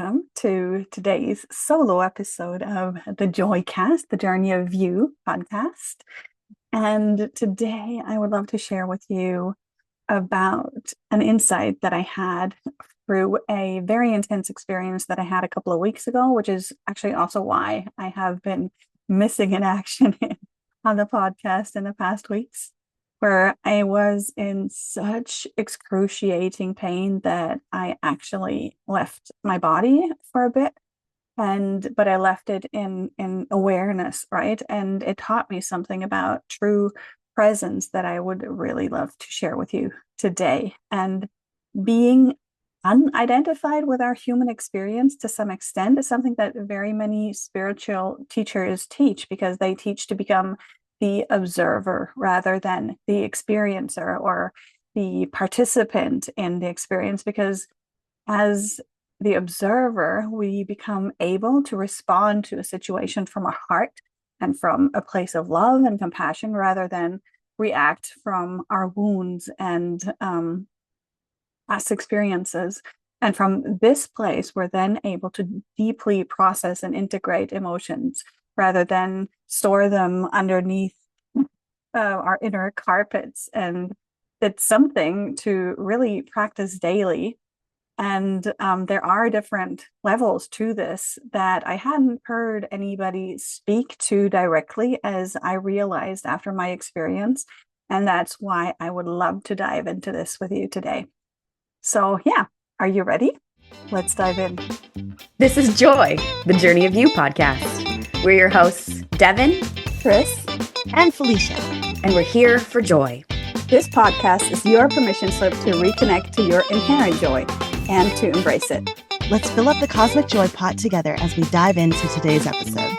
welcome to today's solo episode of the Joycast, the Journey of You podcast. And today I would love to share with you about an insight that I had through a very intense experience that I had a couple of weeks ago, which is actually also why I have been missing in action on the podcast in the past weeks, where I was in such excruciating pain that I actually left my body for a bit. But I left it in awareness, right? And it taught me something about true presence that I would really love to share with you today. And being unidentified with our human experience to some extent is something that very many spiritual teachers teach, because they teach to become the observer rather than the experiencer or the participant in the experience, because as the observer, we become able to respond to a situation from our heart and from a place of love and compassion rather than react from our wounds and past experiences. And from this place, we're then able to deeply process and integrate emotions rather than store them underneath our inner carpets. And it's something to really practice daily. And there are different levels to this that I hadn't heard anybody speak to directly, as I realized after my experience. And that's why I would love to dive into this with you today. So yeah, are you ready? Let's dive in. This is Joy, the Journey of You podcast. We're your hosts, Devin, Chris, and Felicia. And we're here for joy. This podcast is your permission slip to reconnect to your inherent joy and to embrace it. Let's fill up the cosmic joy pot together as we dive into today's episode.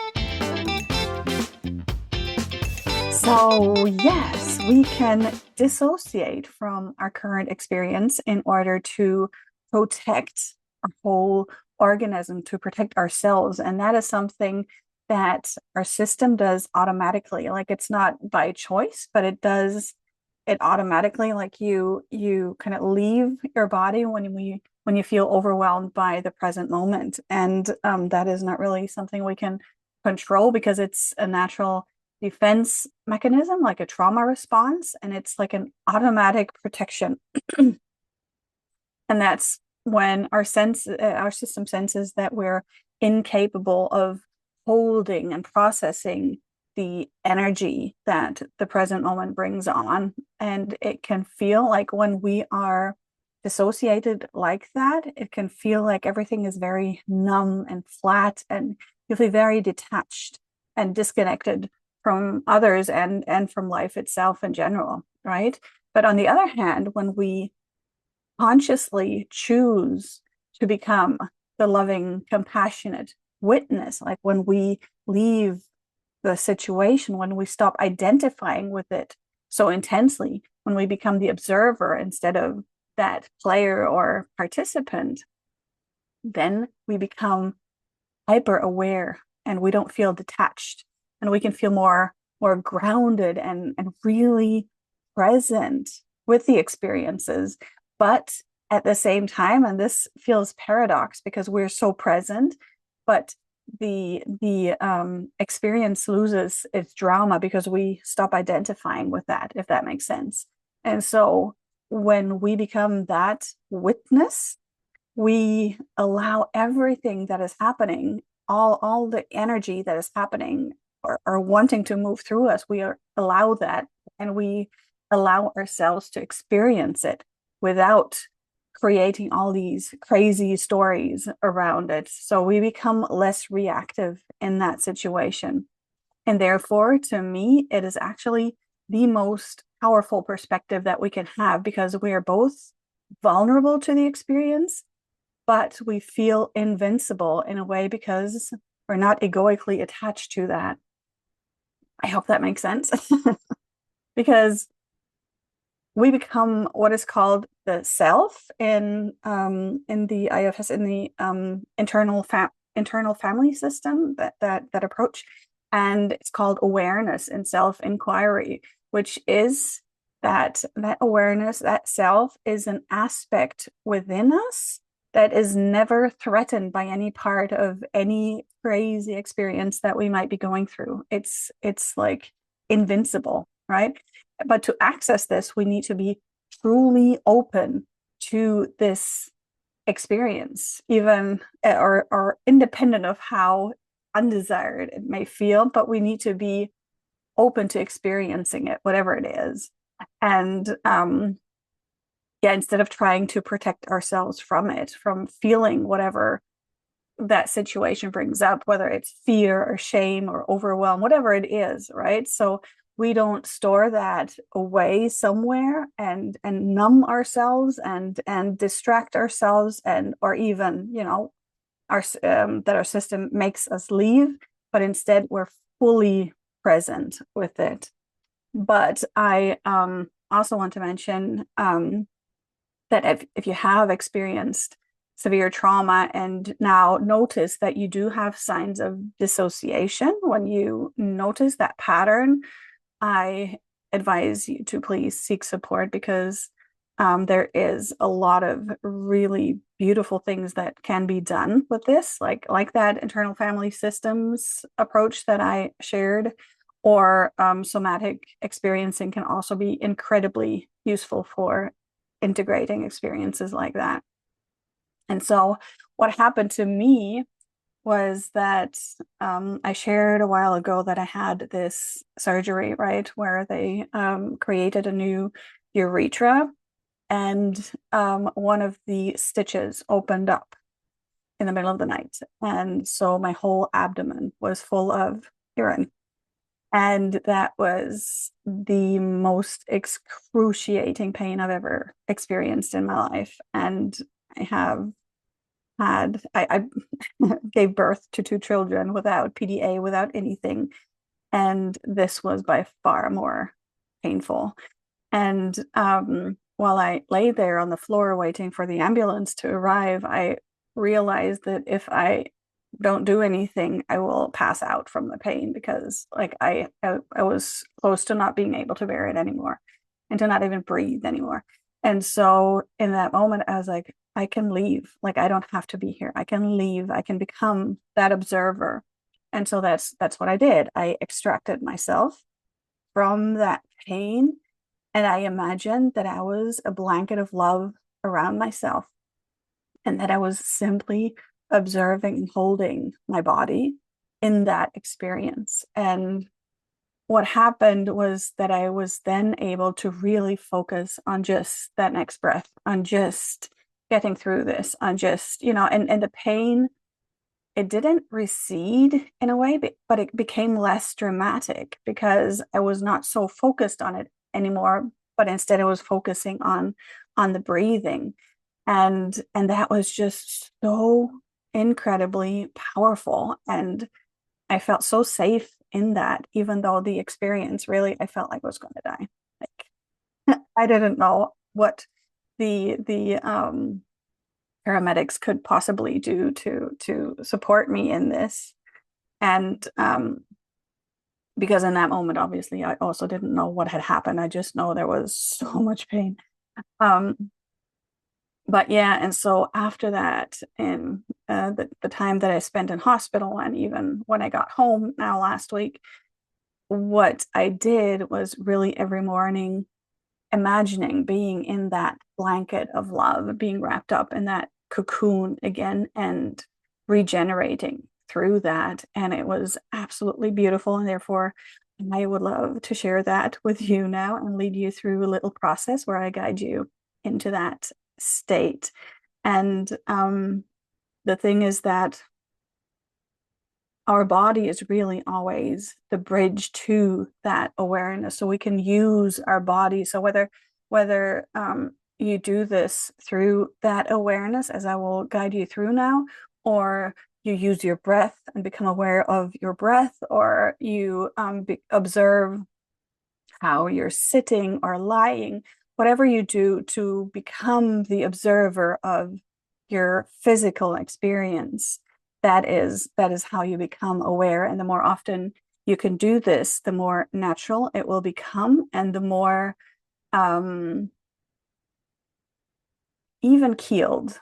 So yes, we can dissociate from our current experience in order to protect our whole organism, to protect ourselves. And that is something that our system does automatically. Like, it's not by choice, but it does it automatically. Like you kind of leave your body when you feel overwhelmed by the present moment. And that is not really something we can control, because it's a natural defense mechanism, like a trauma response, and it's like an automatic protection. And that's when our system senses that we're incapable of holding and processing the energy that the present moment brings on. And it can feel like, when we are dissociated like that, it can feel like everything is very numb and flat, and you feel very detached and disconnected from others and from life itself in general, right? But on the other hand, when we consciously choose to become the loving, compassionate witness, like when we leave the situation, when we stop identifying with it so intensely, when we become the observer instead of that player or participant, then we become hyper aware and we don't feel detached, and we can feel more grounded and really present with the experiences. But at the same time, and this feels paradox because we're so present, but the experience loses its drama because we stop identifying with that, if that makes sense. And so when we become that witness, we allow everything that is happening, all the energy that is happening or wanting to move through us, allow that, and we allow ourselves to experience it without creating all these crazy stories around it. So we become less reactive in that situation. And therefore, to me, it is actually the most powerful perspective that we can have, because we are both vulnerable to the experience, but we feel invincible in a way because we're not egoically attached to that. I hope that makes sense. Because we become what is called the self in the IFS, in the internal family system, that approach, and it's called awareness and self-inquiry, which is that awareness, that self is an aspect within us that is never threatened by any part of any crazy experience that we might be going through. It's like invincible, right? But to access this, we need to be truly open to this experience, even or independent of how undesired it may feel, but we need to be open to experiencing it, whatever it is. And yeah, instead of trying to protect ourselves from it, from feeling whatever that situation brings up, whether it's fear or shame or overwhelm, whatever it is, right? So we don't store that away somewhere and numb ourselves and distract ourselves, and or even, you know, our that our system makes us leave, but instead we're fully present with it. But I also want to mention that if you have experienced severe trauma and now notice that you do have signs of dissociation, when you notice that pattern, I advise you to please seek support, because there is a lot of really beautiful things that can be done with this, like that internal family systems approach that I shared, or somatic experiencing can also be incredibly useful for integrating experiences like that. And so what happened to me was that I shared a while ago that I had this surgery, right, where they created a new urethra, and one of the stitches opened up in the middle of the night. And so my whole abdomen was full of urine. And that was the most excruciating pain I've ever experienced in my life. And I gave birth to 2 children without PDA, without anything. And this was by far more painful. And while I lay there on the floor waiting for the ambulance to arrive, I realized that if I don't do anything, I will pass out from the pain, because like I was close to not being able to bear it anymore and to not even breathe anymore. And so in that moment, I was like, I can leave. Like, I don't have to be here. I can leave. I can become that observer. And so that's what I did. I extracted myself from that pain, and I imagined that I was a blanket of love around myself, and that I was simply observing and holding my body in that experience. And what happened was that I was then able to really focus on just that next breath, on just getting through this, on just, you know, and the pain, it didn't recede in a way, but it became less dramatic, because I was not so focused on it anymore, but instead I was focusing on the breathing. And that was just so incredibly powerful. And I felt so safe in that, even though the experience really, I felt like I was going to die. Like, I didn't know what the paramedics could possibly do to support me in this. And because in that moment, obviously, I also didn't know what had happened. I just know there was so much pain. But yeah, and so after that, in the time that I spent in hospital, and even when I got home now last week, what I did was really every morning imagining being in that blanket of love, being wrapped up in that cocoon again, and regenerating through that. And it was absolutely beautiful. And therefore, I would love to share that with you now and lead you through a little process where I guide you into that state. And the thing is that our body is really always the bridge to that awareness. So we can use our body. So whether you do this through that awareness, as I will guide you through now, or you use your breath and become aware of your breath, or you observe how you're sitting or lying, whatever you do to become the observer of your physical experience, that is how you become aware. And the more often you can do this, the more natural it will become, and the more even keeled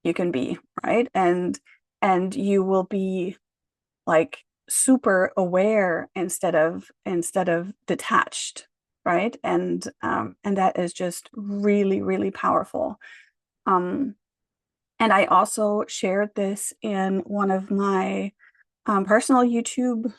you can be, right? And you will be like super aware instead of detached, right? And that is just really, really powerful. And I also shared this in one of my personal YouTube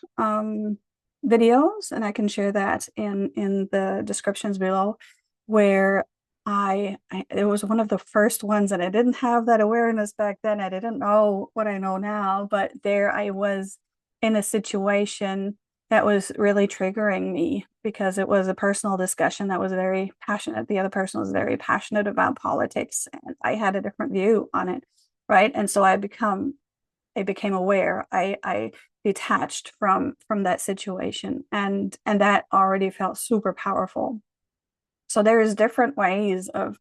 videos, and I can share that in the descriptions below, where it was one of the first ones, and I didn't have that awareness back then. I didn't know what I know now, but there I was in a situation that was really triggering me because it was a personal discussion that was very passionate. The other person was very passionate about politics, and I had a different view on it, right? And so I became aware. I detached from that situation, and that already felt super powerful. So there's different ways of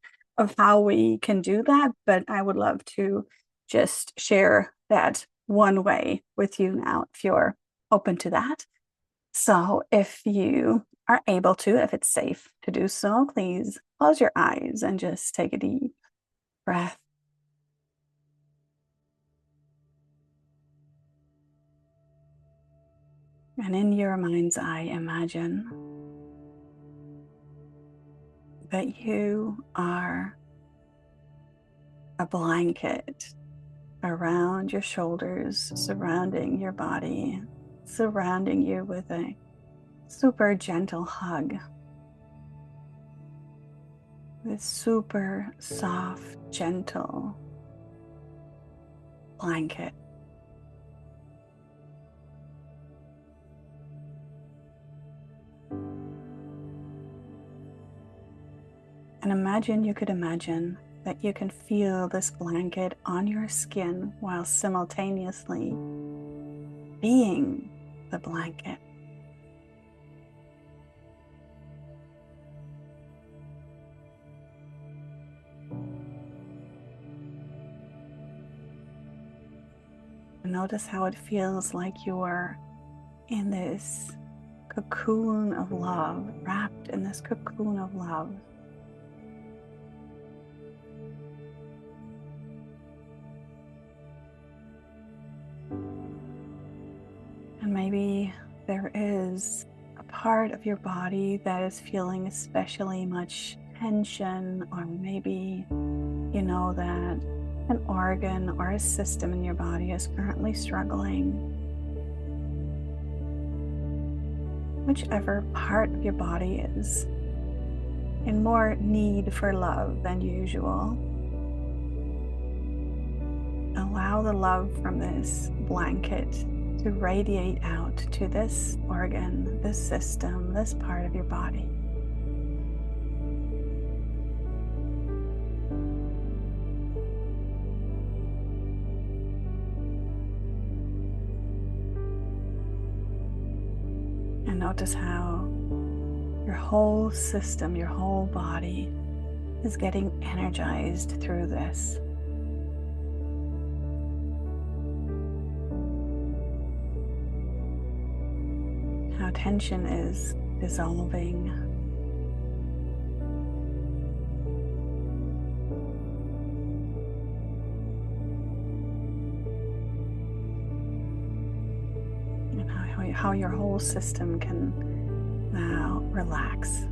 how we can do that, but I would love to just share that one way with you now if you're open to that. So if you are able to, if it's safe to do so, please close your eyes and just take a deep breath. And in your mind's eye, imagine that you are a blanket around your shoulders, surrounding your body, surrounding you with a super gentle hug, this super soft, gentle blanket. And you could imagine that you can feel this blanket on your skin while simultaneously being the blanket. And notice how it feels like you are in this cocoon of love, wrapped in this cocoon of love. And maybe there is a part of your body that is feeling especially much tension, or maybe you know that an organ or a system in your body is currently struggling. Whichever part of your body is in more need for love than usual, allow the love from this blanket to radiate out to this organ, this system, this part of your body. And notice how your whole system, your whole body is getting energized through this. How tension is dissolving. And how your whole system can now relax.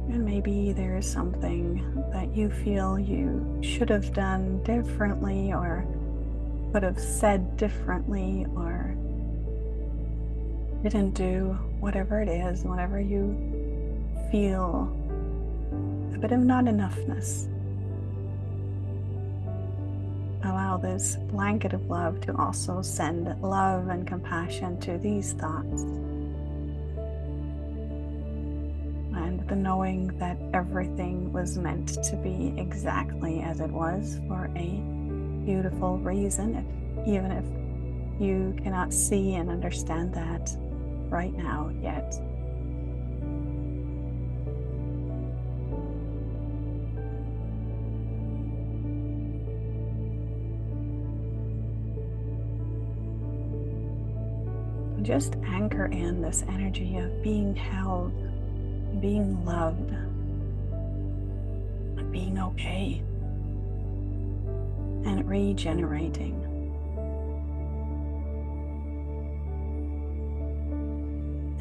And maybe there is something that you feel you should have done differently, or could have said differently, or didn't do. Whatever it is, whenever you feel a bit of not enoughness, allow this blanket of love to also send love and compassion to these thoughts. And the knowing that everything was meant to be exactly as it was for a beautiful reason, even if you cannot see and understand that right now yet. just anchor in this energy of being held, being loved, being okay, and regenerating.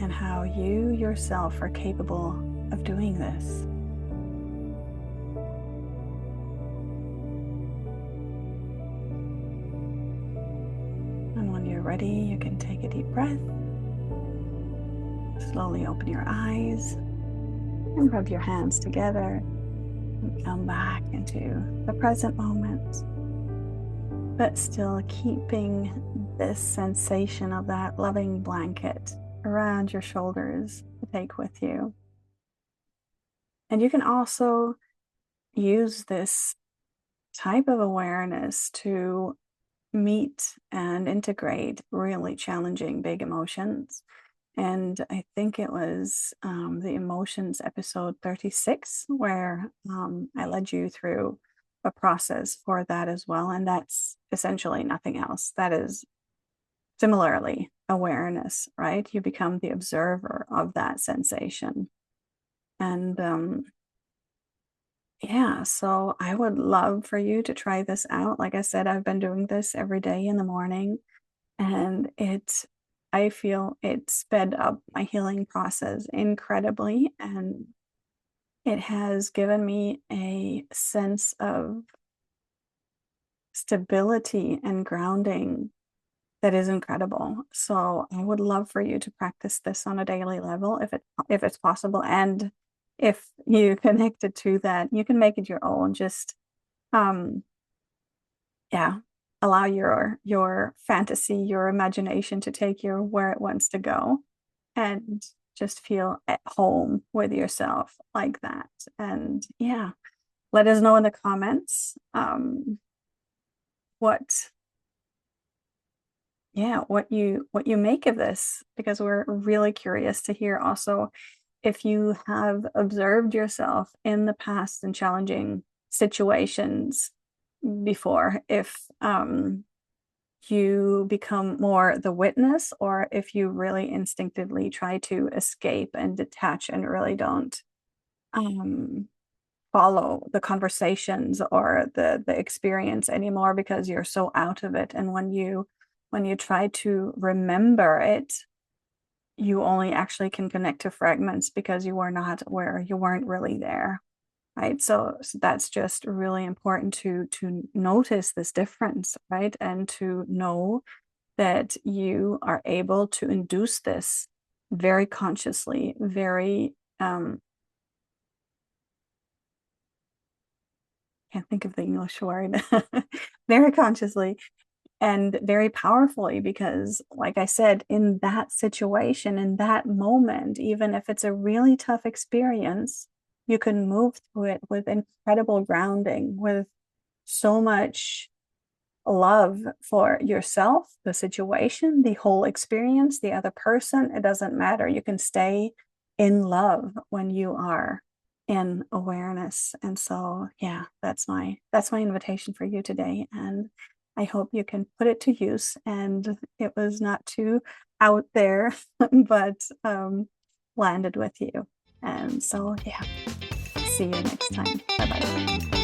And how you yourself are capable of doing this. And when you're ready, you can take a deep breath. Slowly open your eyes and rub your hands together and come back into the present moment, but still keeping this sensation of that loving blanket around your shoulders to take with you. And you can also use this type of awareness to meet and integrate really challenging big emotions. And I think it was the emotions episode 36 where I led you through a process for that as well. And that's essentially nothing else. That is similarly awareness, right? You become the observer of that sensation. And yeah, so I would love for you to try this out. Like I said, I've been doing this every day in the morning, and I feel it sped up my healing process incredibly, and it has given me a sense of stability and grounding that is incredible. So I would love for you to practice this on a daily level if it's possible. And if you connected to that, you can make it your own. Just yeah, allow your fantasy, your imagination to take you where it wants to go, and just feel at home with yourself like that. And yeah, let us know in the comments what you make of this, because we're really curious to hear also if you have observed yourself in the past in challenging situations before, if you become more the witness, or if you really instinctively try to escape and detach and really don't follow the conversations or the experience anymore because you're so out of it. And when you try to remember it, you only actually can connect to fragments because you were not aware, you weren't really there, right? So that's just really important to notice this difference, right? And to know that you are able to induce this very consciously, very can't think of the English word, very consciously and very powerfully, because like I said, in that situation, in that moment, even if it's a really tough experience, you can move through it with incredible grounding, with so much love for yourself, the situation, the whole experience, the other person. It doesn't matter. You can stay in love when you are in awareness. And so yeah, that's my invitation for you today. And I hope you can put it to use. And it was not too out there, but landed with you. And so yeah, see you next time. Bye-bye.